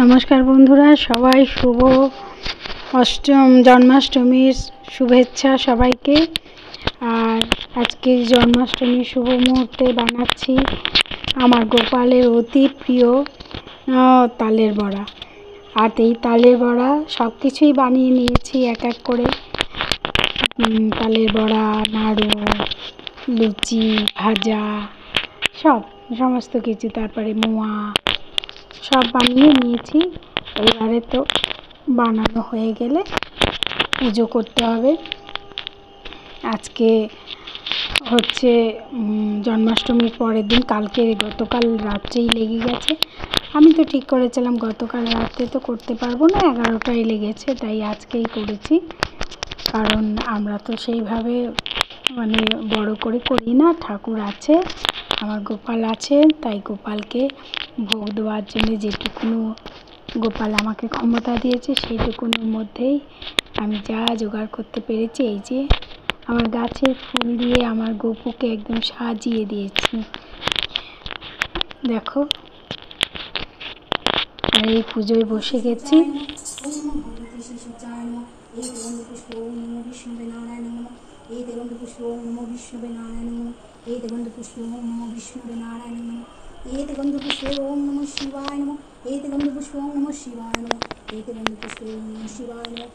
নমস্কার বন্ধুরা, সবাই শুভ জন্মাষ্টমীর শুভেচ্ছা সবাইকে। আর আজকে জন্মাষ্টমীর শুভ মুহূর্তে বানাচ্ছি আমার গোপালের অতি প্রিয় তালের বড়া। আর এই তালের বড়া সব কিছুই বানিয়ে নিয়েছি এক এক করে। তালের বড়া, নাড়ু, লুচি, ভাজা, সমস্ত কিছু, তারপরে মোয়া সব বানিয়ে নিয়েছি। এবারে তো বানানো হয়ে গেলে পুজো করতে হবে। আজকে হচ্ছে জন্মাষ্টমীর পরের দিন, গতকাল রাত্রেই লেগে গেছে। আমি তো ঠিক করেছিলাম গতকাল রাত্রে তো করতে পারবো না, 11টায় লেগেছে, তাই আজকেই করেছি। কারণ আমরা তো সেইভাবে বড় করে করি না। ঠাকুর আছে, আমার গোপাল আছে, তাই গোপালকে ভোগ দেওয়ার জন্য যেটুকুনো গোপাল আমাকে ক্ষমতা দিয়েছে সেইটুকুনোর মধ্যেই আমি যা জোগাড় করতে পেরেছি। এই যে আমার গাছের ফুল দিয়ে আমার গোপুকে একদম সাজিয়ে দিয়েছি, দেখো। আর এই পুজোয় বসে গেছি। एते गन्धपुष्पे ओम नमः शिवाय नमः। एते गन्धपुष्पे ओम नमः शिवाय नमः। एते गन्धपुष्पे ओम नमः शिवाय नमः।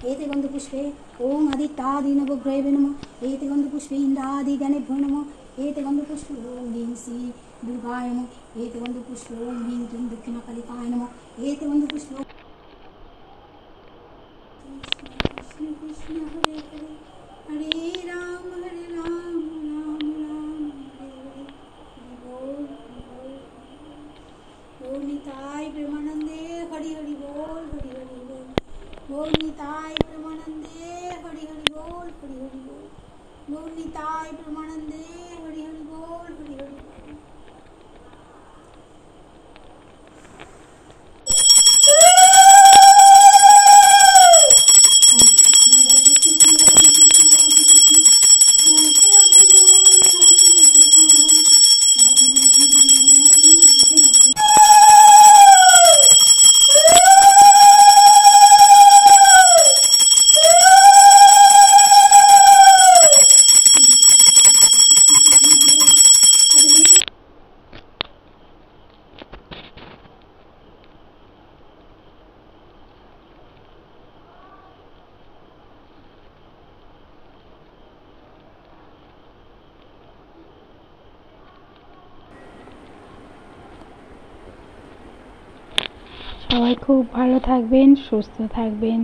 एते गन्धपुष्पे ओम आदित्यादिनवग्रहे नमः। एते गन्धपुष्पे इन्द्रादिगणेभ्यो नमः। एते गन्धपुष्पे ओम ह्रीं श्री दुर्गाय नमः। एते गन्धपुष्पे ओम ह्रीं क्लीं दक्षिणाकालिकाय नमः। एते गन्धपुष्पे कृष्ण कृष्ण हरे हरे हरे राम हरे राम राम राम हरे हरे। बोल निताय प्रेमानंदे हरि हरि बोल, हरि हरि बोल। बोल निताय प्रेमानंदे हरि हरि बोल, हरि हरि बोल। बोल निताय प्रेमानंदे हरि हरि बोल, हरि हरि बोल। সবাই খুব ভালো থাকবেন, সুস্থ থাকবেন।